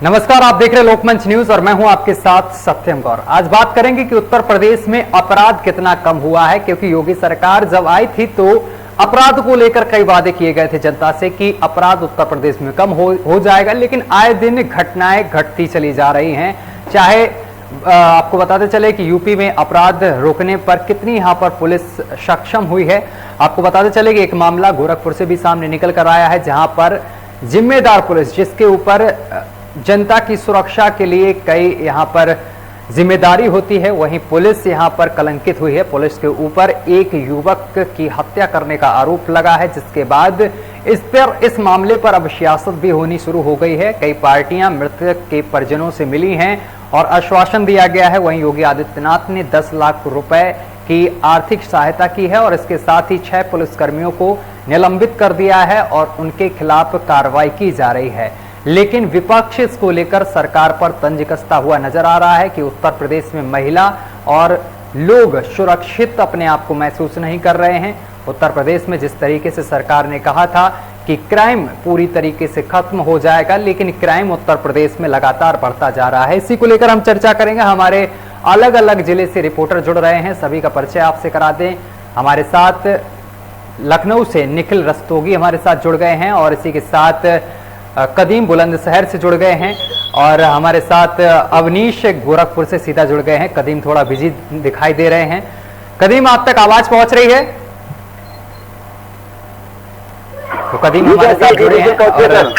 नमस्कार, आप देख रहे हैं लोकमंच न्यूज और मैं हूं आपके साथ सत्यम गौर। आज बात करेंगे कि उत्तर प्रदेश में अपराध कितना कम हुआ है, क्योंकि योगी सरकार जब आई थी तो अपराध को लेकर कई वादे किए गए थे जनता से कि अपराध उत्तर प्रदेश में कम हो जाएगा, लेकिन आए दिन घटनाएं घटती चली जा रही हैं। चाहे आपको बताते चले कि यूपी में अपराध रोकने पर कितनी यहां पर पुलिस सक्षम हुई है। आपको बताते चले कि एक मामला गोरखपुर से भी सामने निकल कर आया है, जहां पर जिम्मेदार पुलिस, जिसके ऊपर जनता की सुरक्षा के लिए कई यहां पर जिम्मेदारी होती है, वहीं पुलिस यहां पर कलंकित हुई है। पुलिस के ऊपर एक युवक की हत्या करने का आरोप लगा है, जिसके बाद इस मामले पर अब सियासत भी होनी शुरू हो गई है। कई पार्टियां मृतक के परिजनों से मिली हैं और आश्वासन दिया गया है। वहीं योगी आदित्यनाथ ने 10 लाख रुपए की आर्थिक सहायता की है और इसके साथ ही 6 पुलिसकर्मियों को निलंबित कर दिया है और उनके खिलाफ कार्रवाई की जा रही है। लेकिन विपक्ष इसको लेकर सरकार पर तंज कसता हुआ नजर आ रहा है कि उत्तर प्रदेश में महिला और लोग सुरक्षित अपने आप को महसूस नहीं कर रहे हैं। उत्तर प्रदेश में जिस तरीके से सरकार ने कहा था कि क्राइम पूरी तरीके से खत्म हो जाएगा, लेकिन क्राइम उत्तर प्रदेश में लगातार बढ़ता जा रहा है। इसी को लेकर हम चर्चा करेंगे। हमारे अलग अलग जिले से रिपोर्टर जुड़ रहे हैं, सभी का परिचय आपसे करा दें। हमारे साथ लखनऊ से निखिल रस्तोगी हमारे साथ जुड़ गए हैं और इसी के साथ कदीम बुलंदशहर से जुड़ गए हैं और हमारे साथ अवनीश गोरखपुर से सीधा जुड़ गए हैं। कदीम थोड़ा बिजी दिखाई दे रहे हैं। कदीम, आप तक आवाज पहुंच रही है? तो कदीम हमारे साथ जुड़े हैं और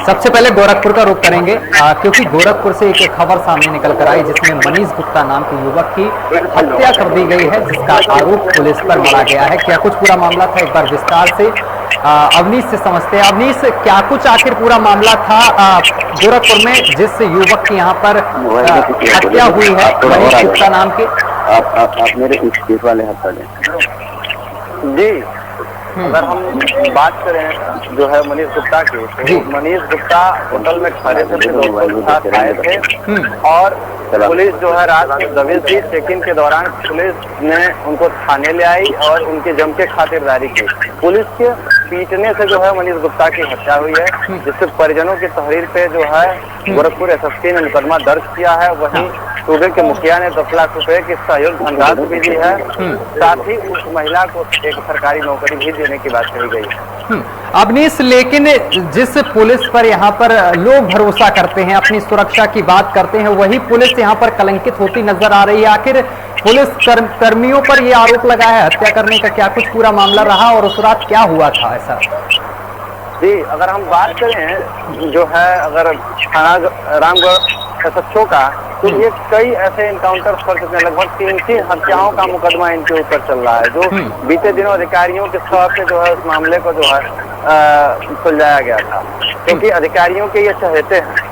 सबसे पहले गोरखपुर का रुख करेंगे, क्योंकि गोरखपुर से एक खबर सामने निकल कर आई जिसमें मनीष गुप्ता नाम के युवक की हत्या कर दी गई है, जिसका आरोप पुलिस पर मढ़ा गया है। क्या कुछ पूरा मामला था, एक बार विस्तार से अवनीश से समझते हैं। अवनीश, क्या कुछ आखिर पूरा मामला था गोरखपुर में जिस युवक की यहाँ पर हत्या हुई है मनीष गुप्ता नाम के? आप मेरे पीठ वाले हाथ डालें जी। अगर हम बात करें जो है मनीष गुप्ता की, तो मनीष गुप्ता होटल में खड़े थे, दोस्तों के साथ आए थे और पुलिस जो है रात में दबिश दी। चेकिंग के दौरान पुलिस ने उनको थाने ले आई और उनकी जम के खातिरदारी की। पुलिस के पीटने से जो है मनीष गुप्ता की हत्या हुई है, जिससे परिजनों की तहरीर पे जो है गोरखपुर एसएसपी ने मुकदमा दर्ज किया है। वहीं सूबे के मुखिया ने 10 लाख रुपए की सहयोग धनराशि भी दी है। साथ ही उस महिला को एक सरकारी नौकरी भी देने की बात कही गई है। अवनीश, लेकिन जिस पुलिस पर यहाँ पर लोग भरोसा करते हैं, अपनी सुरक्षा की बात करते हैं, वही पुलिस यहाँ पर कलंकित होती नजर आ रही है। आखिर पुलिस कर्मियों पर यह आरोप लगा है हत्या करने का, क्या कुछ पूरा मामला रहा और उस रात क्या हुआ था ऐसा? जी, अगर हम बात करें जो है अगर थाना रामगढ़ एसएचओ का, तो ये कई ऐसे इनकाउंटर कर चुके हैं। लगभग 3 हत्याओं का मुकदमा इनके ऊपर चल रहा है, जो बीते दिनों अधिकारियों के तौर पे जो है उस मामले को जो है सुलझाया गया था, क्योंकि अधिकारियों के ये चहेते हैं।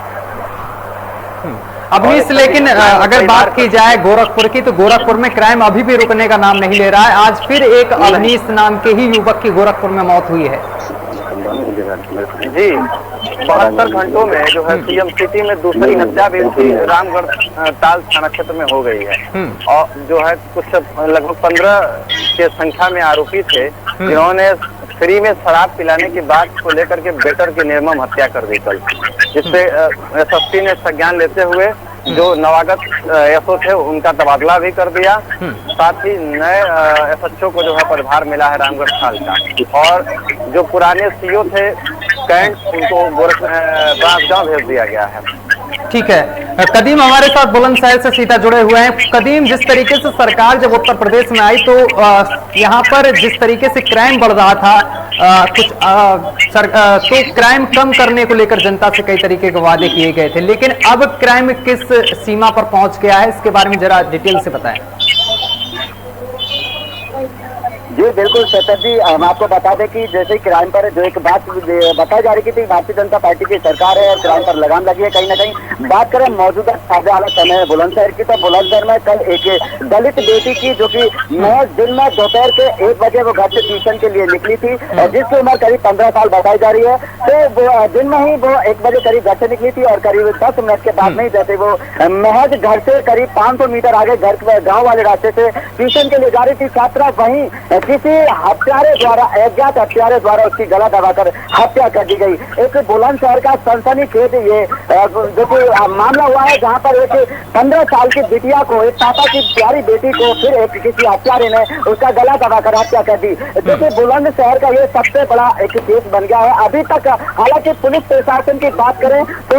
अवनीश, लेकिन अगर बात की जाए गोरखपुर की, तो गोरखपुर में क्राइम अभी भी रुकने का नाम नहीं ले रहा है। आज फिर एक अवनीश नाम के ही युवक की गोरखपुर में मौत हुई है। जी, 72 घंटों में जो है सीएम सिटी में दूसरी हत्या भी रामगढ़ ताल थाना क्षेत्र में हो गई है और जो है कुछ लगभग 15 के संख्या में आरोपी थे, जिन्होंने फ्री में शराब पिलाने की बात को लेकर के बेटर की निर्मम हत्या कर दी कल, जिससे एसएसपी ने संज्ञान लेते हुए जो नवागत एसओ थे उनका तबादला भी कर दिया। साथ ही नए एसएचओ को जो है पदभार मिला है रामगढ़ थाल का, और जो पुराने सीओ थे कैंट, उनको बांसगांव भेज दिया गया है। ठीक है, कदीम हमारे साथ बुलंदशहर से सीधा जुड़े हुए हैं। कदीम, जिस तरीके से सरकार जब उत्तर प्रदेश में आई तो यहाँ पर जिस तरीके से क्राइम बढ़ रहा था, तो क्राइम कम करने को लेकर जनता से कई तरीके के वादे किए गए थे, लेकिन अब क्राइम किस सीमा पर पहुंच गया है, इसके बारे में जरा डिटेल से बताएं। जी बिल्कुल सतर जी, हम आपको बता दें कि जैसे क्राइम पर जो एक बात बताई जा रही थी, भारतीय जनता पार्टी की सरकार है और क्राइम पर लगाम लगी है। कहीं ना कहीं बात करें मौजूदा ताजा हालत समय बुलंदशहर की, तो बुलंदशहर में कल एक दलित बेटी की, जो कि दिन में दोपहर के 1 बजे वो घर से ट्यूशन के लिए निकली थी, जिसकी उम्र करीब 15 साल बताई जा रही है। तो वो दिन में ही वो 1 बजे करीब घर से निकली थी और करीब 10 मिनट के बाद में जैसे वो महज घर से करीब 500 मीटर आगे गाँव वाले रास्ते से ट्यूशन के लिए जा रही थी, छात्रा वहीं किसी हत्यारे द्वारा, अज्ञात हत्यारे द्वारा उसकी गला दबाकर हत्या कर दी गई। एक बुलंदशहर का सनसनीखेज ये जो कि मामला हुआ है, जहां पर एक 15 साल की बिटिया को, एक पापा की प्यारी बेटी को फिर एक किसी हत्यारे ने उसका गला दबाकर हत्या कर दी, जो कि बुलंदशहर का ये सबसे बड़ा एक केस बन गया है अभी तक। हालांकि पुलिस प्रशासन की बात करें तो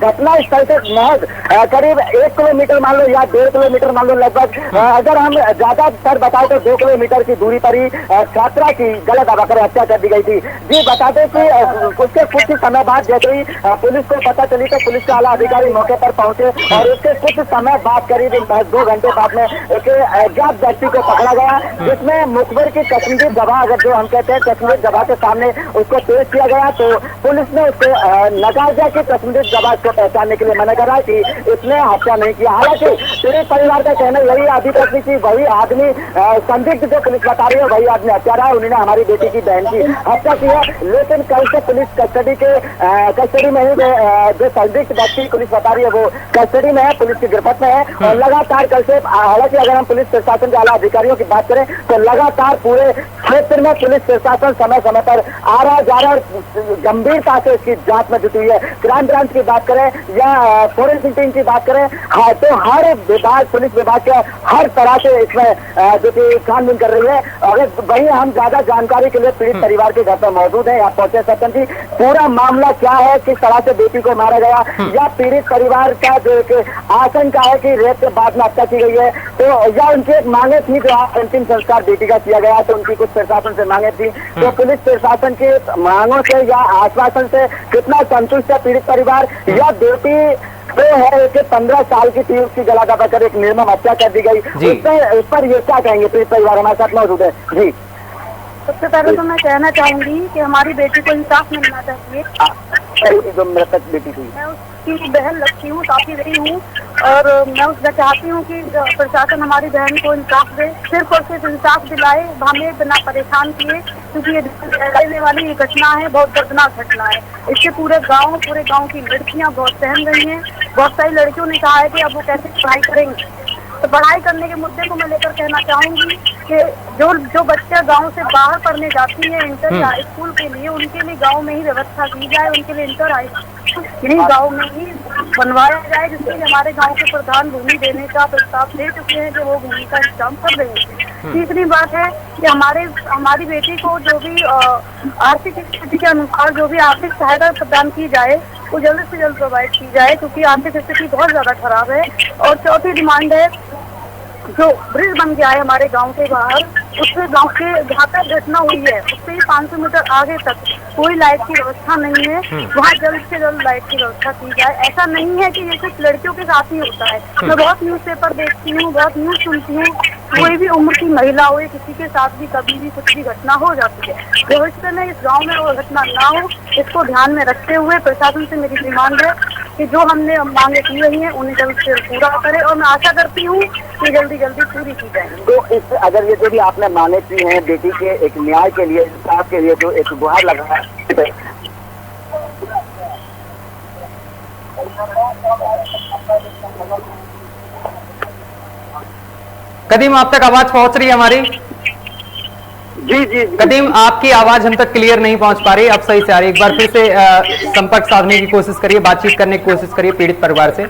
घटना स्थल से महज करीब 1 किलोमीटर मान लो या 1.5 किलोमीटर मान लो लगभग, अगर हम ज्यादातर बताओ तो 2 किलोमीटर की दूरी पर ही छात्रा की गला दबाकर हत्या कर दी गई थी। जी बता दें कि उसके कुछ ही समय बाद जैसे ही पुलिस को पता चली तो पुलिस के आला अधिकारी मौके पर पहुंचे और उसके कुछ समय बाद करीब 2 घंटे बाद में एक अज्ञात व्यक्ति को पकड़ा गया, जिसमें मुखबिर की कश्मीरी गवाह, अगर जो हम कहते हैं कश्मीरी गवाह के सामने उसको पेश किया गया तो पुलिस ने उसको नकार दिया कि कश्मीरी गवाह को पहचानने के लिए मना कर रहा है कि इसने हत्या नहीं किया। हालांकि पूरे परिवार का कहना यही अभी तक भी कि वही आदमी संदिग्ध जो पुलिस बता रही है वही आदमी हत्यारा है, उन्होंने हमारी बेटी की बहन की हत्या की है। लेकिन कल से पुलिस कस्टडी में ही जो संदिग्ध व्यक्ति पुलिस बता रही है वो कस्टडी में है, पुलिस की गिरफ्त में है और लगातार कल से, हालांकि अगर हम पुलिस प्रशासन के आला अधिकारियों की बात करें तो लगातार पूरे क्षेत्र में पुलिस प्रशासन समय समय पर आ रहा जा रहा, गंभीरता से इसकी जांच में जुटी हुई है। क्राइम ब्रांच की बात करें या फोरेंसिक टीम की बात करें, हाँ तो हर विभाग, पुलिस विभाग के हर तरह से इसमें जो कि छानबीन कर रही है। अगर वहीं हम ज्यादा जानकारी के लिए पीड़ित परिवार के घर पर मौजूद है, यहाँ पहुंचे सत्यन जी, पूरा मामला क्या है, किस तरह से बेटी को मारा गया या पीड़ित परिवार का जो एक आशंका है कि रेप के बाद में हत्या की गई है, तो या उनकी एक मांगे थी जो अंतिम संस्कार बेटी का किया गया तो उनकी कुछ प्रशासन से मांगे थी, तो पुलिस प्रशासन की मांगों से या आश्वासन से कितना संतुष्ट है पीड़ित परिवार, या बेटी तो है कि 15 साल की थी, उसकी गला दबाकर एक निर्मम हत्या कर दी गई, उस पर ये क्या कहेंगे पीड़ित परिवार हमारे साथ मौजूद है जी। सबसे पहले तो मैं कहना चाहूंगी कि हमारी बेटी को इंसाफ मिलना चाहिए। जो मृतक बेटी थी, मैं उसकी बहन लगती हूँ, काफी रही हूँ और मैं उससे चाहती हूँ कि प्रशासन हमारी बहन को इंसाफ दे, सिर्फ और सिर्फ इंसाफ दिलाए, हमें बिना परेशान किए, क्योंकि ये रहने वाली ये घटना है, बहुत दर्दनाक घटना है। इससे पूरे गांव की लड़कियां बहुत सहम रही हैं। बहुत सारी लड़कियों ने कहा है कि अब वो कैसे पढ़ाई करेंगे, तो पढ़ाई करने के मुद्दे को मैं लेकर कहना चाहूंगी कि जो बच्चे गांव से बाहर पढ़ने जाती हैं इंटर या स्कूल के लिए, उनके लिए गांव में ही व्यवस्था की जाए, उनके लिए इंटर हाई यही गांव में ही बनवाया जाए, जिसके लिए हमारे गांव के प्रधान भूमि देने का प्रस्ताव दे चुके हैं, जो वो भूमि का इंतजाम कर रहे हैं। तीसरी बात है कि हमारी बेटी को जो भी आर्थिक स्थिति के अनुसार जो भी आर्थिक सहायता प्रदान की जाए वो जल्द से जल्द प्रोवाइड की जाए, क्योंकि आर्थिक स्थिति बहुत ज्यादा खराब है। और चौथी डिमांड है, जो ब्रिज बन गया है हमारे गांव के बाहर, उससे गांव के जहाँ तक घटना हुई है उससे ही 500 मीटर आगे तक कोई लाइट की व्यवस्था नहीं है, वहाँ जल्द से जल्द लाइट की व्यवस्था की जाए। ऐसा नहीं है कि ये सिर्फ लड़कियों के साथ ही होता है, मैं बहुत न्यूज़पेपर देखती हूँ, बहुत न्यूज़ सुनती हूँ, कोई भी उम्र की महिला हो, किसी के साथ भी कभी भी कुछ भी घटना हो जाती है। भविष्य में इस गाँव में वो घटना ना हो, इसको ध्यान में रखते हुए प्रशासन से मेरी डिमांड है कि जो हमने मांगे की रही है उन्हें जल्द से जल्द पूरा करे, और मैं आशा करती हूँ कि जल्दी पूरी की जाएगी। तो इस अगर ये जो भी आपने मांगे की हैं बेटी के एक न्याय के लिए, इंसाफ के लिए, जो एक गुहार लगा है, कदीम आप तक आवाज पहुंच रही है हमारी? जी कदीम, आपकी आवाज हम तक क्लियर नहीं पहुंच पा रही, अब सही से आ रही। एक बार फिर से संपर्क साधने की कोशिश करिए, बातचीत करने की कोशिश करिए पीड़ित परिवार से।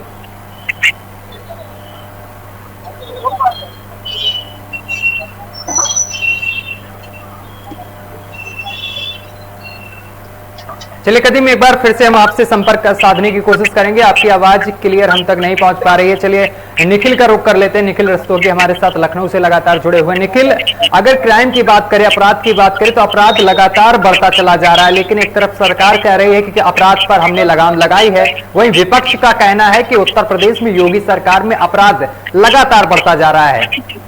चलिए कदीम, एक बार फिर से हम आपसे संपर्क साधने की कोशिश करेंगे, आपकी आवाज क्लियर हम तक नहीं पहुंच पा रही है। चलिए निखिल का रुख कर लेते हैं। निखिल रस्तोगी हमारे साथ लखनऊ से लगातार जुड़े हुए। निखिल, अगर क्राइम की बात करें, अपराध की बात करें, तो अपराध लगातार बढ़ता चला जा रहा है, लेकिन एक तरफ सरकार कह रही है कि अपराध पर हमने लगाम लगाई है, वहीं विपक्ष का कहना है कि उत्तर प्रदेश में योगी सरकार में अपराध लगातार बढ़ता जा रहा है।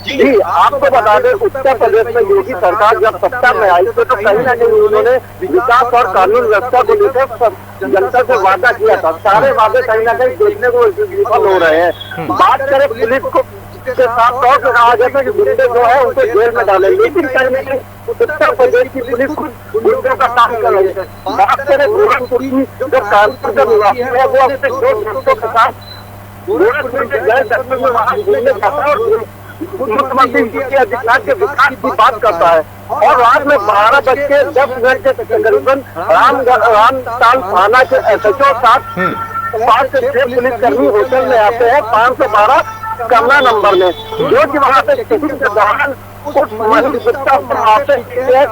जी, आपको बता दें, उत्तर प्रदेश में योगी सरकार जब सत्ता में आई तो कहीं ना कहीं उन्होंने विकास और कानून व्यवस्था को लेकर जनता से वादा किया था। सारे वादे कहीं ना कहीं देखने को विफल हो रहे हैं। बात करें पुलिस को के साथ तौर से कहा जाता है कि गुंडे जो है उनको जेल में डाले, लेकिन कहीं ना कहीं उत्तर प्रदेश की पुलिस गुंडों का काम कर रही है। बात करें गोरखपुर की, जो कानपुर का निवासी है वो अपने दो दोस्तों के साथ गोरखपुर के गए में वहाँ घूमने जाता है और मुख्यमंत्री योगी आदित्यनाथ के विकास की बात करता है और रात में 12:10 के तकरीबन रामताल थाना के SHO साथ 5 से 6 पुलिसकर्मी होटल में आते हैं 512 कमरा नंबर में, जो कि वहाँ पे स्थिति के दौरान उस मनीष गुप्ता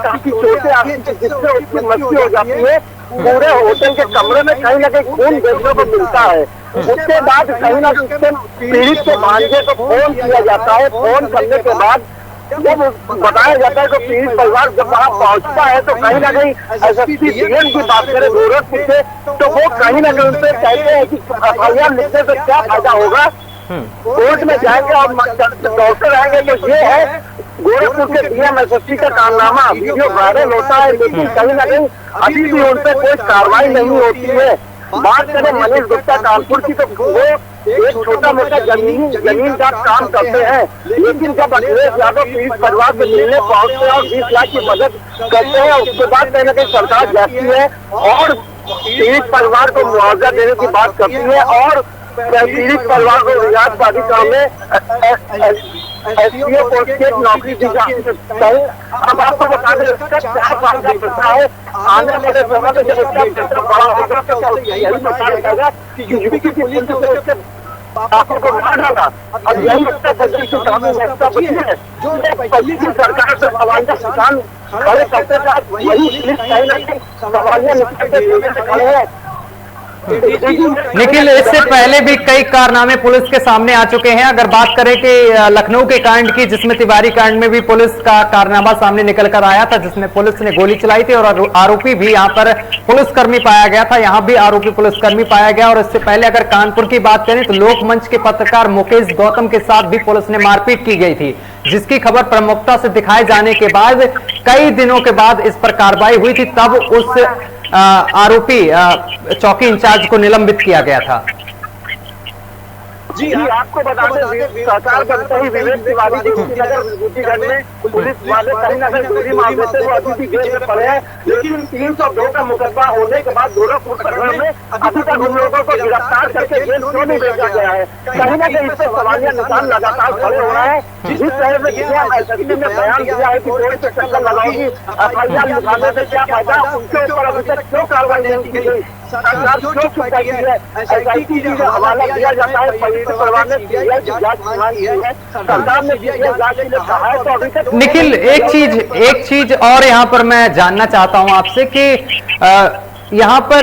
काफी चोटें आती है जिससे उसकी मृत्यु हो जाती है। पूरे होटल के कमरे में कहीं ना कहीं खून देखने को मिलता है। उसके बाद कहीं ना कहीं उसके पीड़ित के भांजे को फोन किया जाता है। फोन करने के बाद जब बताया जाता है कि पीड़ित परिवार जब वहाँ पहुँचता है तो कहीं ना कहीं SSP DN की बात करें गोरखपुर से, तो वो कहीं ना कहीं उनसे कहते हैं कि FIR लिखने से क्या फायदा होगा, कोर्ट में जाएंगे और डॉक्टर आएंगे। तो ये है गोरखपुर के DM SSP का कारनामा, वीडियो वायरल होता है लेकिन कहीं ना कहीं अभी भी उन पर कोई कार्रवाई नहीं होती है। बात करें मनीष गुप्ता कानपुर की तो वो एक छोटा मोटा जमीन का काम करते हैं, लेकिन जब अखिलेश यादव पीड़ित परिवार से मिलने पहुंचते हैं और 20 लाख की मदद करते हैं, उसके बाद कहीं ना कहीं सरकार जाती है और पीड़ित परिवार को मुआवजा देने की बात करती है और पीड़ित परिवार को रियायत प्राधिकरण में SPO पोस्ट की नौकरी दी जाती है। अब आपको बता दें इसका 4 साल का प्रश्न है, आने वाले समय में जब इसका क्षेत्र बड़ा होगा तो यही बताया जाएगा कि यूपी की पुलिस ने उसके आपको को मार डाला। अब यही उसका बजट के सामने रास्ता बची है जो पहली की सरकार से सवालिया किसान खड़े करते थे, वही पुलिस कहीं ना कहीं सवालिया निकलते खड़े हैं। निखिल, इससे पहले भी कई कारनामे पुलिस के सामने आ चुके हैं। अगर बात करें कि लखनऊ के कांड की, जिसमें तिवारी कांड में भी पुलिस का कारनामा सामने निकल कर आया था, जिसमें पुलिस ने गोली चलाई थी और आरोपी भी यहां पर पुलिसकर्मी पाया गया था, यहां भी आरोपी पुलिसकर्मी पाया गया। और इससे पहले अगर कानपुर की बात करें तो लोकमंच के पत्रकार मुकेश गौतम के साथ भी पुलिस ने मारपीट की गई थी, जिसकी खबर प्रमुखता से दिखाए जाने के बाद कई दिनों के बाद इस पर कार्रवाई हुई थी, तब उस आरोपी चौकी इंचार्ज को निलंबित किया गया था। जी आपको बता दें सरकार बनते ही विवेक तिवारी नगर विभूतिगढ़ में पुलिस वाले कहीं ना कहीं गोली मार देते, वो अभी भी जेल में पड़े हैं। लेकिन 302 का मुकदमा होने के बाद गोरखपुर प्रकरण में अभी तक उन लोगों को गिरफ्तार करके जेल क्यों नहीं भेजा गया है? कहीं ना कहीं इस पर सवालिया निशान लगातार खड़े हो रहे हैं। जिस तरह से SSP ने बयान दिया है कि कोर्ट से चक्कर लगाएगी, FIR लिखाने से क्या फायदा, उनके ऊपर अभी तक क्यों कार्रवाई नहीं की गई? सरकार क्यों चुप गई है? SIT का हवाला दिया जाता है, परिवार ने सरकार ने जांच के लिए कहा है, तो अभी तक। निखिल, एक चीज और यहाँ पर मैं जानना चाहता हूँ आपसे कि यहाँ पर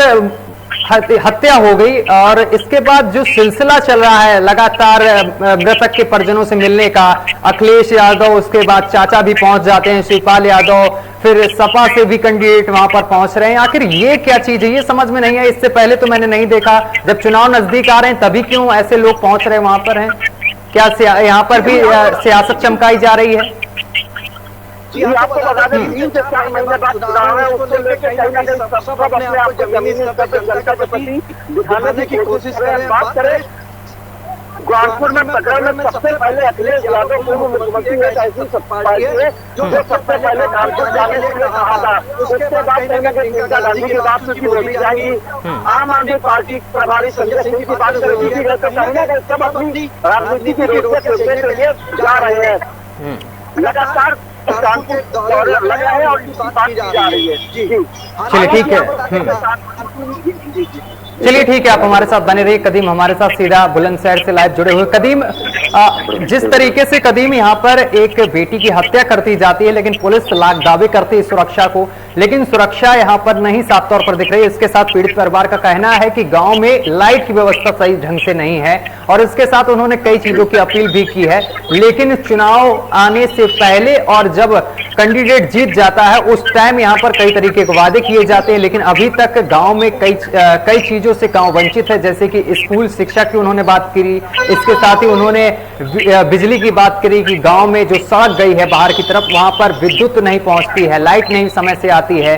हत्या हो गई और इसके बाद जो सिलसिला चल रहा है लगातार मृतक के परिजनों से मिलने का, अखिलेश यादव, उसके बाद चाचा भी पहुंच जाते हैं, शिवपाल यादव, फिर सपा से भी कैंडिडेट वहां पर पहुंच रहे हैं। आखिर ये क्या चीज है, ये समझ में नहीं है। इससे पहले तो मैंने नहीं देखा, जब चुनाव नजदीक आ रहे हैं तभी क्यों ऐसे लोग पहुंच रहे वहां पर हैं? क्या यहाँ पर भी सियासत चमकाई जा रही है? जी आपको बता दें 3 से 4 महीने बाद चुनाव है, उसको लेकर कहीं ना कहीं सब अपने आप को जमीनी स्तर पर जनता के प्रति दिखाने की कोशिश करें। बात करें गोरखपुर में प्रकरण में सबसे पहले अखिलेश यादव पूर्व मुख्यमंत्री ने ऐसी पार्टी है जो सबसे पहले कानपुर जाने के लिए कहा था। उसके बाद कहीं ना कहीं प्रियंका गांधी की बात सुनी बोली जाएगी, आम आदमी पार्टी प्रभारी संजय सिंह की बात करेगी, तो कहीं ना कहीं सब अपनी राजनीति के रोड पे चलने के लिए जा रहे हैं। लगातार कानपुर दौरे लगा है और बात की जा रही है। जी चलिए ठीक है, चलिए ठीक है, आप हमारे साथ बने रहिए। कदीम हमारे साथ सीधा बुलंदशहर से लाइव जुड़े हुए। कदीम, जिस तरीके से कदीम यहाँ पर एक बेटी की हत्या करती जाती है, लेकिन पुलिस लाख दावे करती है सुरक्षा को, लेकिन सुरक्षा यहाँ पर नहीं साफ तौर पर दिख रही है। इसके साथ पीड़ित परिवार का कहना है कि गांव में लाइट की व्यवस्था सही ढंग से नहीं है और इसके साथ उन्होंने कई चीजों की अपील भी की है। लेकिन चुनाव आने से पहले और जब कैंडिडेट जीत जाता है उस टाइम यहाँ पर कई तरीके के वादे किए जाते हैं, लेकिन अभी तक गांव में कई चीजों से गांव वंचित है, जैसे कि स्कूल शिक्षा की उन्होंने बात करी। इसके साथ ही उन्होंने बिजली की बात करी कि गांव में जो सड़क गई है बाहर की तरफ, वहां पर विद्युत नहीं पहुंचती है, लाइट नहीं समय से आती है।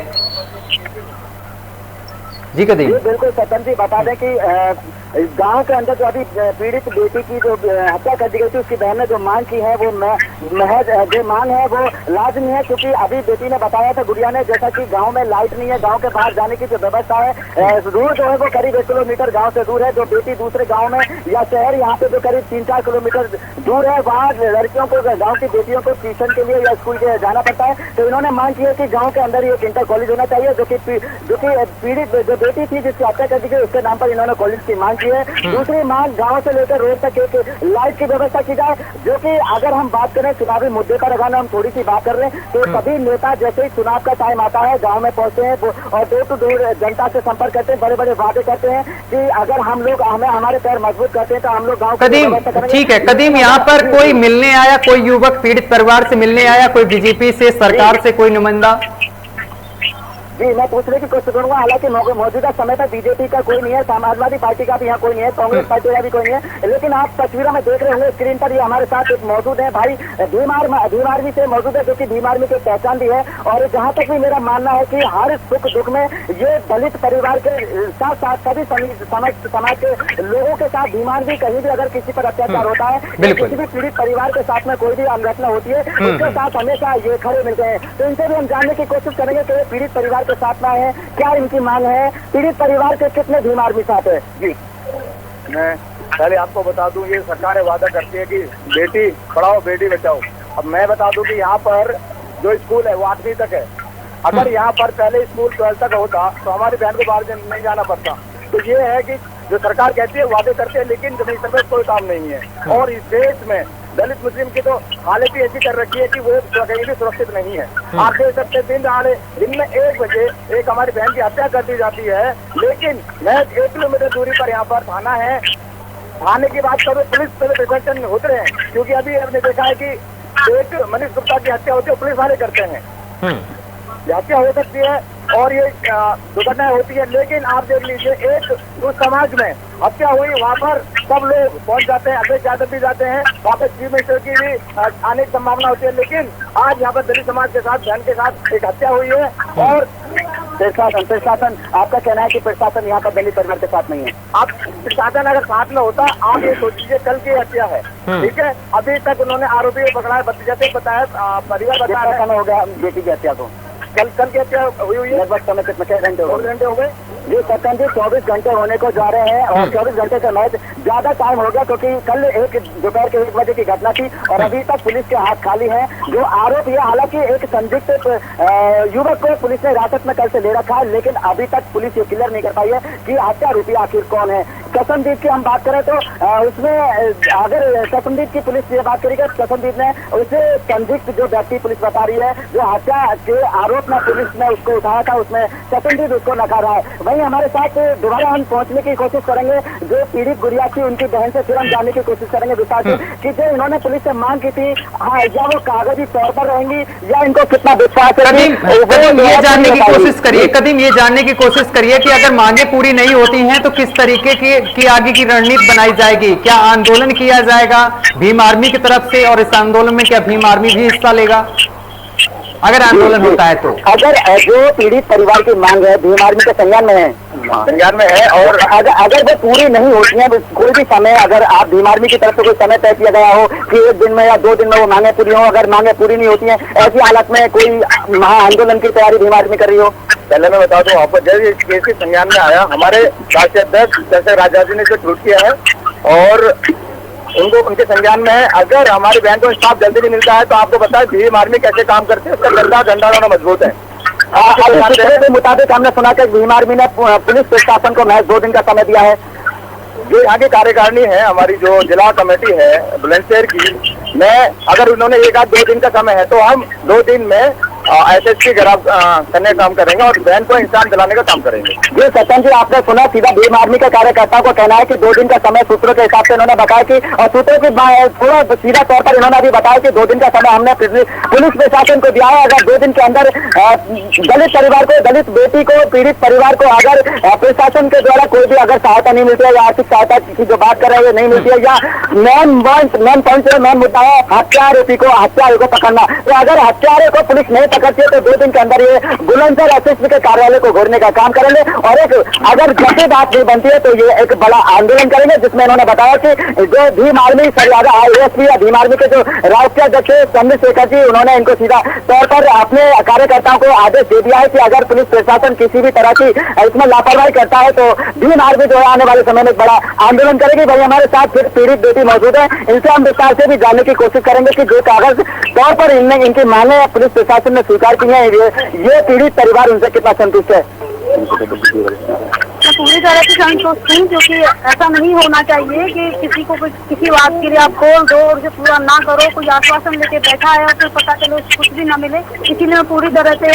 जी कदीम, बिल्कुल सतन जी, बता दें कि गांव के अंदर जो अभी पीड़ित बेटी की जो हत्या कर दी गई थी, उसकी बहन ने जो मांग की है वो महज जो मांग है वो लाजमी है, क्योंकि अभी बेटी ने बताया था, गुड़िया ने, जैसा कि गांव में लाइट नहीं है, गांव के बाहर जाने की जो व्यवस्था है, दूर जो है वो करीब 1 किलोमीटर गांव से दूर है। जो बेटी दूसरे गांव में या शहर यहाँ पे जो करीब 3-4 किलोमीटर दूर है, वहाँ लड़कियों को, गाँव की बेटियों को ट्यूशन के लिए या स्कूल के जाना पड़ता है। तो इन्होंने मांग की है कि गाँव के अंदर एक इंटर कॉलेज होना चाहिए, जो कि पीड़ित जो बेटी थी जिसकी हत्या कर दी गई उसके नाम पर इन्होंने कॉलेज की मांग की है। दूसरी मांग, गांव से लेकर रोड तक एक लाइट की व्यवस्था की जाए, जो कि अगर हम बात करें चुनावी मुद्दे पर, अगर हम थोड़ी सी बात कर रहे हैं तो सभी नेता जैसे ही चुनाव का टाइम आता है गांव में पहुंचते हैं और डोर टू डोर जनता से संपर्क करते हैं, बड़े बड़े वादे करते हैं कि अगर हम लोग हमारे पैर मजबूत करते हैं तो हम लोग गाँव कदीम, ठीक है कदीम, यहाँ पर कोई मिलने आया, कोई युवक पीड़ित परिवार से मिलने आया, कोई बीजेपी से, सरकार से कोई नुमाइंदा? जी, मैं पूछने की कोशिश करूंगा। हालांकि मौजूदा समय पर बीजेपी का कोई नहीं है, समाजवादी पार्टी का भी यहाँ कोई नहीं है, कांग्रेस पार्टी का भी कोई नहीं है, लेकिन आप तस्वीरों में देख रहे होंगे स्क्रीन पर, ये हमारे साथ एक मौजूद है भाई, भीम आर्मी से मौजूद है, जो कि भीम आर्मी की पहचान भी है। और जहाँ तक भी मेरा मानना है कि हर सुख दुख में ये दलित परिवार के साथ साथ सभी समाज के लोगों के साथ भीम आर्मी कहीं भी अगर किसी पर अत्याचार होता है, किसी भी पीड़ित परिवार के साथ में कोई भी अनघटना होती है, उसके साथ हमेशा ये खड़े मिलते हैं। तो इनसे भी हम जानने की कोशिश करेंगे कि पीड़ित परिवार के साथ में है, क्या इनकी मांग है, पीड़ित परिवार के कितने भीम आर्मी साथ है। जी, मैं पहले आपको बता दूं, ये सरकारें वादा करती है कि बेटी पढ़ाओ बेटी बचाओ। अब मैं बता दूं कि यहाँ पर जो स्कूल है वो 8वीं तक है। अगर यहाँ पर पहले स्कूल 12 तक होता तो हमारी बहन को बाहर नहीं जाना पड़ता। तो ये है कि जो सरकार कहती है वादे करते हैं, लेकिन जमीन पर कोई काम नहीं है। और इस देश में दलित मुस्लिम की तो हालत ही ऐसी कर रखी है कि वो कहीं भी सुरक्षित नहीं है। आप देख सकते दिन में 1 बजे एक हमारी बहन की हत्या कर दी जाती है, लेकिन महज 1 किलोमीटर दूरी पर यहाँ पर थाना है। थाने की बात करो, पुलिस पहले प्रदर्शन होते हैं, क्योंकि अभी हमने देखा है कि एक मनीष गुप्ता की हत्या होती है, पुलिस वाले करते हैं, हत्या हो सकती है और ये दुर्घटनाएं होती है। लेकिन आप देख लीजिए, एक उस समाज में हत्या हुई, वहाँ पर सब लोग पहुंच जाते हैं, अध्यक्ष यादव भी जाते हैं, वहाँ पर चीफ मिनिस्टर की भी आने की संभावना होती है। लेकिन आज यहाँ पर दलित समाज के साथ, बहन के साथ एक हत्या हुई है। और प्रशासन आपका कहना है कि प्रशासन यहाँ पर दलित परिवार के साथ नहीं है। आप प्रशासन अगर साथ में होता, आप ये सोचिए कल की हत्या है, ठीक है, अभी तक उन्होंने आरोपी को पकड़ा है, जैसे बताया परिवार बताया समय हो गया बेटी की हत्या को, कल की हत्या हुई है, लगभग समय कितने घंटे हो गए? ये सत्तन जी 24 घंटे होने को जा रहे हैं और 24 घंटे से मैच ज्यादा टाइम हो गया, क्योंकि कल दोपहर के 1 बजे की घटना थी और अभी तक पुलिस के हाथ खाली हैं। जो आरोप है, हालांकि एक संदिग्ध युवक को पुलिस ने हिरासत में कल से ले रखा है, लेकिन अभी तक पुलिस ये क्लियर नहीं कर पाई है कि हत्या आरोपी आखिर कौन है। कसमदीप की हम बात करें तो उसमें अगर कसमदीप की पुलिस ये बात करेगी, कसमदीप ने उसे संदिग्ध जो व्यक्ति पुलिस बता रही है, जो हत्या के आरोप में पुलिस ने उसको उठाया था, उसमें कसमदीप उसको नकार रहा है। वहीं हमारे साथ दोबारा हम पहुंचने की कोशिश करेंगे, जो पीड़ित गुड़िया थी उनकी बहन से फिर हम जानने की कोशिश करेंगे विस्तार से कि जो इन्होंने पुलिस से मांग की थी, हाँ, या वो कागजी तौर पर रहेंगी या इनको कितना विश्वास है। कदीम ये जानने की कोशिश करिए, कदीम ये जानने की कोशिश करिए कि अगर मांगे पूरी नहीं होती हैं तो किस तरीके की आगे की रणनीति बनाई जाएगी? क्या आंदोलन किया जाएगा भीम आर्मी की तरफ से, और इस आंदोलन में क्या भीम आर्मी भी हिस्सा लेगा अगर आंदोलन होता है तो? अगर जो पीड़ित परिवार की मांग है भीम आर्मी के संज्ञान में है और अगर वो पूरी नहीं होती है, कोई भी समय अगर आप भीम आर्मी की तरफ से कोई समय तय किया गया हो कि 1 दिन में या 2 दिन में वो मांगे पूरी हो, अगर मांगे पूरी नहीं होती है, ऐसी हालत में कोई महा आंदोलन की तैयारी भीम आर्मी कर रही हो? पहले मैं बता दूं आपको, जब इस केस के संज्ञान में आया, हमारे राष्ट्रीय अध्यक्ष जैसे राजा जी ने इसे ट्वीट किया है और उनको उनके संज्ञान में है। अगर हमारी बहन को इंसाफ जल्दी नहीं मिलता है तो आपको पता है भीम आर्मी कैसे काम करते हैं, उसका झंडा होना मजबूत है। के मुताबिक हमने सुना कि भीम आर्मी ने पुलिस प्रशासन को महज 2 दिन का समय दिया है। जो यहाँ की कार्यकारिणी है, हमारी जो जिला कमेटी है बुलंदशहर की, मैं अगर उन्होंने 1-2 दिन का समय है तो हम 2 दिन में SSP गिरफ्त करने का काम करेंगे और बहन को इंसान दिलाने का काम करेंगे। जी सत्यन जी, आपने सुना, सीधा भीम आर्मी के कार्यकर्ताओं को कहना है कि 2 दिन का समय सूत्रों के हिसाब से इन्होंने बताया कि, और सूत्रों की थोड़ा सीधा तौर पर इन्होंने अभी बताया कि 2 दिन का समय हमने पुलिस प्रशासन को दिया है। अगर 2 दिन के अंदर दलित परिवार को, दलित बेटी को, पीड़ित परिवार को अगर प्रशासन के द्वारा कोई भी अगर सहायता नहीं मिलती है या आर्थिक सहायता की जो बात कर रहे हैं नहीं मिलती है, या मेन मुद्दा है हत्या आरोपी को पकड़ना, तो अगर हत्यारे को पुलिस नहीं करती है तो 2 दिन के अंदर ये बुलंदशहर एसएसपी के कार्यालय को घूरने का काम करेंगे और एक अगर जैसे बात नहीं बनती है तो ये एक बड़ा आंदोलन करेंगे, जिसमें इन्होंने बताया कि जो भीम आर्मी सरयादा एएसपी या भीम आर्मी के जो राष्ट्रीय अध्यक्ष चंद्रशेखर जी, उन्होंने इनको सीधा तौर पर अपने कार्यकर्ताओं को आदेश दे दिया है कि अगर पुलिस प्रशासन किसी भी तरह की इसमें लापरवाही करता है तो भीम आर्मी जो है आने वाले समय में एक बड़ा आंदोलन करेगी। भाई हमारे साथ फिर पीड़ित बेटी मौजूद है, इनसे हम विस्तार से भी जानने की कोशिश करेंगे कि जो कागज तौर पर इनकी मांगे पुलिस प्रशासन ने स्वीकार की है, ये पीड़ित परिवार उनसे कितना संतुष्ट है। मैं पूरी तरह से संतुष्ट हूँ, क्योंकि ऐसा नहीं होना चाहिए कि किसी को किसी बात के लिए आप बोल दो और उसे पूरा ना करो, कोई आश्वासन लेके बैठा है और फिर पता चलो कुछ भी ना मिले। इसीलिए मैं पूरी तरह से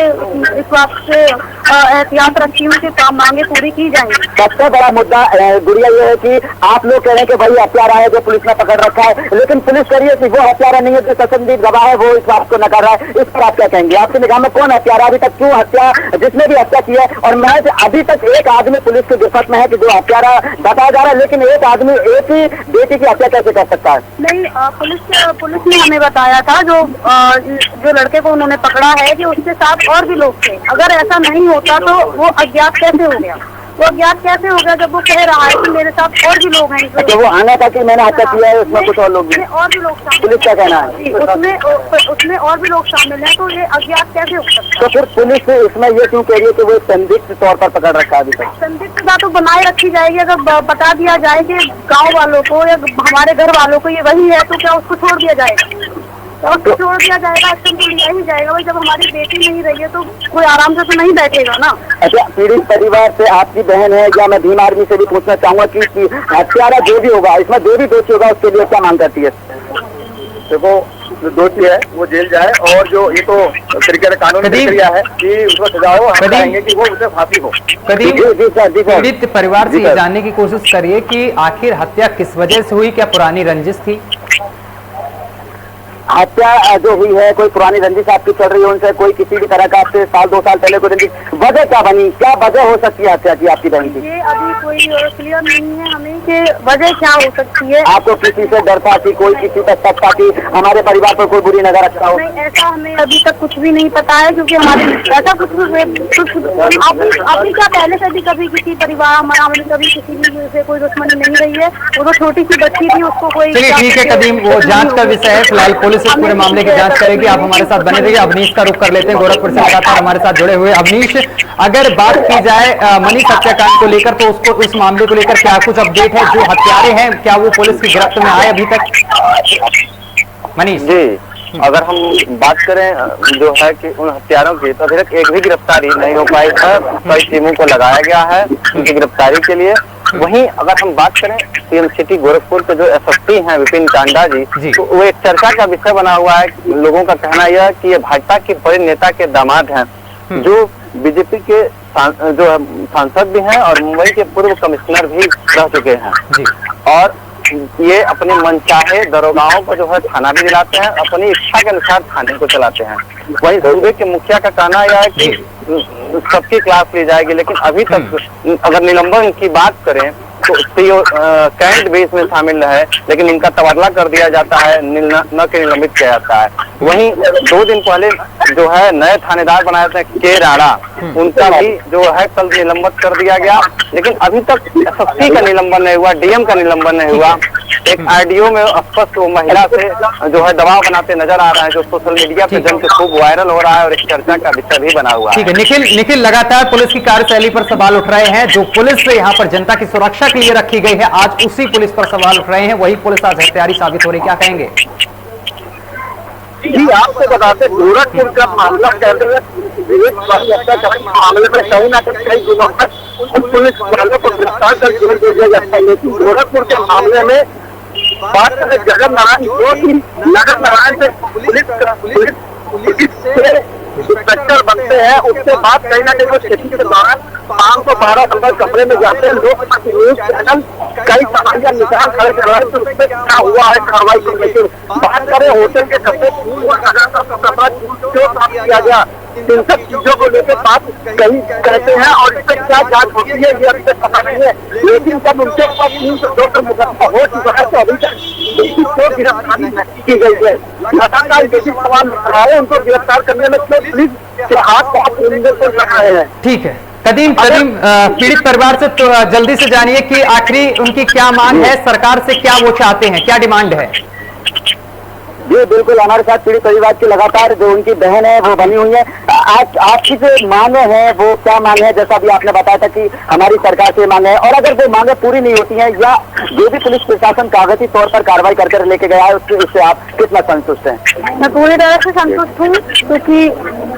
इस बात से एहतियात रखती हूँ कि काम मांगे पूरी की जाएंगी। सबसे बड़ा मुद्दा गुड़िया ये है कि आप लोग कह रहे हैं कि भाई हत्यारा है जो पुलिस ने पकड़ रखा है, लेकिन पुलिस कह रही है कि वो हत्यारा नहीं है, जो संदिग्ध गवाह है वो इस बात को नकार रहा है। इस पर आप क्या कहेंगे? आपकी निगाह में कौन हत्यारा, अभी तक क्यों हत्या, जिसने भी हत्या की है? और मैं अभी तक एक आदमी पुलिस की गिरफ्त में है कि जो हत्यारा बताया जा रहा है, लेकिन एक आदमी एक ही बेटी की हत्या कैसे कर सकता है? नहीं, पुलिस ने हमें बताया था, जो लड़के को उन्होंने पकड़ा है कि उसके साथ और भी लोग थे। अगर ऐसा नहीं होता तो वो अज्ञात कैसे हो गया? वो अज्ञात कैसे हो गया जब वो कह रहा है कि मेरे साथ और भी लोग हैं? अच्छा, वो आना था कि मैंने हत्या किया है, उसमें कुछ और लोग भी, और भी लोग शामिल, पुलिस क्या कहना है? उसमें और भी लोग शामिल हैं, तो ये अज्ञात कैसे हो सकता है? तो फिर पुलिस इसमें ये क्यों कह रही है कि वो संदिग्ध तौर पर पकड़ रखा है? अभी तक संदिग्धता तो बनाए रखी जाएगी। अगर बता दिया जाए कि गाँव वालों को या हमारे घर वालों को ये वही है, तो क्या उसको छोड़ दिया जाएगा? तो उसको छोड़ दिया जाएगा, एक्शन तो लिया ही जाएगा। भाई जब हमारी बेटी नहीं रही है तो कोई आराम से तो नहीं बैठेगा ना। अच्छा, पीड़ित परिवार से आपकी बहन है या मैं भीम आर्मी से भी पूछना चाहूंगा कि हत्यारा जो भी होगा, इसमें जो भी दोषी होगा उसके लिए क्या मांग करती है? देखो, जो दोषी है वो जेल जाए, और जो ये तो तरीके कानूनी प्रक्रिया है कि उसको सजा हो, हम चाहेंगे कि वो उसे फांसी हो। पीड़ित परिवार से ये जानने की कोशिश करिए कि आखिर हत्या किस वजह से हुई, क्या पुरानी रंजिश थी? हत्या जो हुई है, कोई पुरानी रंजिश आपकी चल रही है उनसे, कोई किसी भी तरह का आपसे 2 साल पहले कोई रंजिश, वजह क्या बनी, क्या वजह हो सकती है हत्या की आपकी बहन की? ये अभी कोई क्लियर नहीं है हमें कि वजह क्या हो सकती है। आपको किसी से डर था कि कोई किसी पर शक था कि हमारे परिवार पर कोई बुरी नजर रखता हो? नहीं, ऐसा हमें अभी तक कुछ भी नहीं पता है, क्योंकि हमारे ऐसा कुछ अभी क्या पहले से भी कभी किसी परिवार हमारा कभी किसी भी से कोई दुश्मनी नहीं रही है। वो तो छोटी सी बच्ची थी, उसको कोई। चलिए ठीक है कदीम, वो जांच का विषय है, फिलहाल पुलिस इस पूरे मामले की जांच करेगी। आप हमारे साथ बने रहिए। अवनीश का रुख कर लेते हैं, गोरखपुर से लगातार हमारे साथ जुड़े हुए। अवनीश, अगर बात की जाए मनीष हत्याकांड को लेकर, तो उसको उस मामले को लेकर क्या कुछ अपडेट है? जो हत्यारे हैं क्या वो पुलिस की गिरफ्त में आए अभी तक? मनीष जी, अगर हम बात करें जो है कि उन हत्यारों की, तो अभी तक एक भी गिरफ्तारी नहीं हो पाई है। कई टीमों को लगाया गया है उनकी गिरफ्तारी के लिए। वहीं अगर हम बात करें सीएम सिटी गोरखपुर के जो एसएसपी हैं विपिन टांडा जी, तो वो एक चर्चा का विषय बना हुआ है। लोगों का कहना यह है कि ये भाजपा के बड़े नेता के दामाद हैं, जो बीजेपी के जो सांसद भी हैं और मुंबई के पूर्व कमिश्नर भी रह चुके हैं, और ये अपने मनचाहे दरोगाओं को जो है थाना भी दिलाते हैं, अपनी इच्छा के अनुसार थाने को चलाते हैं। वहीं सूबे के मुखिया का कहना यह है कि सबकी क्लास ली जाएगी, लेकिन अभी तक अगर निलंबन की बात करें तो सीओ कैंट भी इसमें शामिल है, लेकिन इनका तबादला कर दिया जाता है, न कि निलंबित किया जाता है। वहीं 2 दिन पहले जो है नए थानेदार बनाए थे के राणा, उनका भी जो है कल निलंबित कर दिया गया, लेकिन अभी तक एसएसपी का निलंबन नहीं हुआ, डीएम का निलंबन नहीं हुआ। एक आरडीओ में स्पष्ट वो महिला से जो है दबाव बनाते नजर आ रहा है, जो सोशल मीडिया पे जम के खूब वायरल हो रहा है और एक चर्चा का विषय भी बना हुआ है। ठीक है निखिल, लगातार पुलिस की कार्यशैली पर सवाल उठ रहे हैं। जो पुलिस यहाँ पर जनता की सुरक्षा के लिए रखी गई है, आज उसी पुलिस पर सवाल उठ रहे हैं। वही पुलिस आज हत्यारी साबित हो रही, क्या कहेंगे? जी, आपको बताते गोरखपुर का मामला कहते हुए मामले में कहीं ना कहीं गुनों पर पुलिस वालों को गिरफ्तार कर जेल भेज दिया जाता है। लेकिन गोरखपुर के मामले में बात करें जगन नारायण, जो कि नगर नारायण से पुलिस से इंस्पेक्टर बनते हैं, उसके बाद कहीं ना कहीं वो खेती के दौरान 512 नंबर कमरे में जाते हैं। लोग न्यूज चैनल कई सवालिया निशान खड़े कर रहे हैं तो उसमें क्या हुआ है कार्रवाई को लेकर। बात करें होटल के सबसे पूर्व कमरा क्यों साफ किया गया, इन सब चीजों को लेकर बात कहीं कहते हैं और इस पर क्या जांच होती है ये अभी तक पता नहीं है। लेकिन जब उनके ऊपर 302 का मुकदमा हो चुका है तो अभी तक उनकी क्यों गिरफ्तारी नहीं की गई है? लगातार यही सवाल उठ रहा है, उनको गिरफ्तार करने में क्यों पुलिस के हाथ को लगाए हैं? ठीक है, कदीम पीड़ित परिवार से तो जल्दी से जानिए कि आखिरी उनकी क्या मांग है, सरकार से क्या वो चाहते हैं, क्या डिमांड है? जी बिल्कुल, हमारे साथ पीड़ित परिवार की लगातार जो उनकी बहन है वो बनी हुई है। आज आपकी जो मांगे हैं वो क्या मांगे हैं? जैसा अभी आपने बताया था कि हमारी सरकार से मांगे हैं, और अगर वो मांगे पूरी नहीं होती हैं या जो भी पुलिस प्रशासन कागजी तौर पर कार्रवाई करके लेके गया है उससे आप कितना संतुष्ट हैं? मैं पूरी तरह से संतुष्ट हूँ, क्योंकि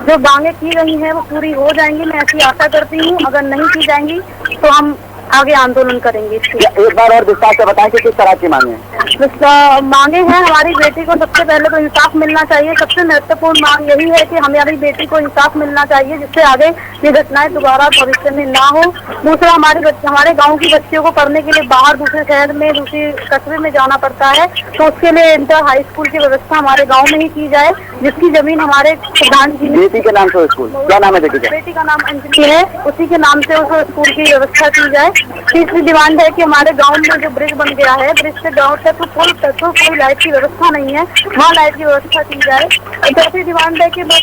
जो मांगे की गई हैं वो पूरी हो जाएंगी, मैं ऐसी आशा करती हूँ। अगर नहीं की जाएंगी तो हम आगे आंदोलन करेंगे। एक बार और विस्तार से बताएं कि किस तरह की मांगे हैं? मांगे हैं, हमारी बेटी को सबसे पहले तो इंसाफ मिलना चाहिए। सबसे महत्वपूर्ण मांग यही है कि हमारी बेटी को इंसाफ मिलना चाहिए, जिससे आगे ये घटनाएं दोबारा भविष्य में ना हो। दूसरा, हमारे गांव की बच्चियों को पढ़ने के लिए बाहर दूसरे शहर में, दूसरे कस्बे में जाना पड़ता है, तो उसके लिए इंटर हाई स्कूल की व्यवस्था हमारे गाँव में ही की जाए, जिसकी जमीन हमारे प्रधान जी। बेटी के नाम से स्कूल, क्या नाम है बेटी का नाम अंजलि है, उसी के नाम से उस स्कूल की व्यवस्था की जाए। तीसरी डिमांड है कि हमारे गांव में जो ब्रिज बन गया है, ब्रिज से गांव तक पुल तक कोई लाइट की व्यवस्था नहीं है, वहाँ लाइट की व्यवस्था की जाए। चौथी डिमांड है कि बस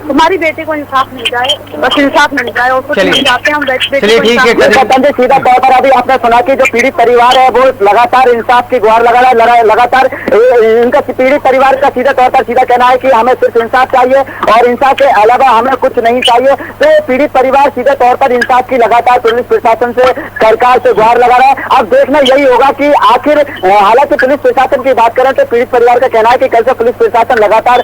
हमारी बेटी को इंसाफ मिल जाए, बस इंसाफ मिल जाए और कुछ नहीं चाहते हम। चलिए ठीक है, सीधा तौर पर अभी आपने सुना कि जो पीड़ित परिवार है वो लगातार इंसाफ की गुहार लगा रहा है। लगातार इनका पीड़ित परिवार का सीधा तौर पर सीधा कहना है कि हमें सिर्फ इंसाफ चाहिए और इंसाफ के अलावा हमें कुछ नहीं चाहिए। तो पीड़ित परिवार सीधे तौर पर इंसाफ की लगातार पुलिस प्रशासन से, सरकार से गुहार लगा रहा है। अब देखना यही होगा कि आखिर, हालांकि पुलिस प्रशासन की बात करें तो पीड़ित परिवार का कहना है कि कल से पुलिस प्रशासन लगातार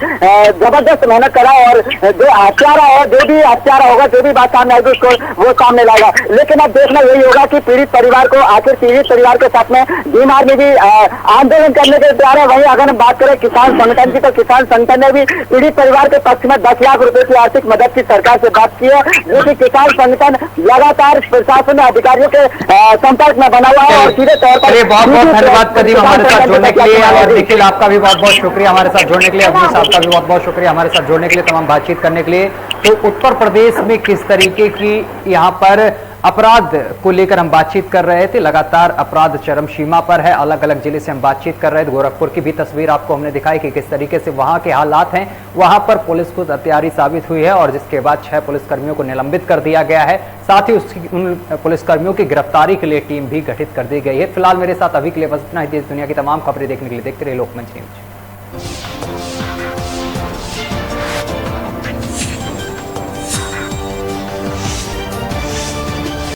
जबरदस्त मेहनत करा और जो हत्यारा है, जो भी हत्यारा होगा, जो भी बात सामने आएगी उसको वो सामने लाएगा। लेकिन अब देखना यही होगा कि पीड़ित परिवार को, आखिर पीड़ित परिवार के साथ में भीम आर्मी भी आंदोलन करने के तैयार है। वहीं अगर हम बात करें किसान संगठन की, तो किसान संगठन ने भी पीड़ित परिवार के पक्ष में 10 लाख रुपए की आर्थिक मदद की सरकार से बात की है, जो कि किसान संगठन लगातार प्रशासन अधिकारियों के संपर्क में बना हुआ है। और सीधे तौर पर बहुत बहुत धन्यवाद कदीम हमारे साथ जुड़ने के लिए, और निखिल आपका भी बहुत बहुत शुक्रिया हमारे साथ जुड़ने के लिए, अवनीश साहब का भी बहुत बहुत शुक्रिया हमारे साथ जुड़ने के लिए, तमाम बातचीत करने के लिए। तो उत्तर प्रदेश में किस तरीके की यहाँ पर अपराध को लेकर हम बातचीत कर रहे थे, लगातार अपराध चरम सीमा पर है। अलग अलग जिले से हम बातचीत कर रहे थे, गोरखपुर की भी तस्वीर आपको हमने दिखाई कि किस तरीके से वहां के हालात हैं। वहां पर पुलिस खुद हत्यारी साबित हुई है और जिसके बाद 6 पुलिसकर्मियों को निलंबित कर दिया गया है। साथ ही उन पुलिसकर्मियों की गिरफ्तारी के लिए टीम भी गठित कर दी गई है। फिलहाल मेरे साथ अभी के लिए बस इतना ही। देश दुनिया की तमाम खबरें देखने के लिए देखते रहिए लोकमंच न्यूज।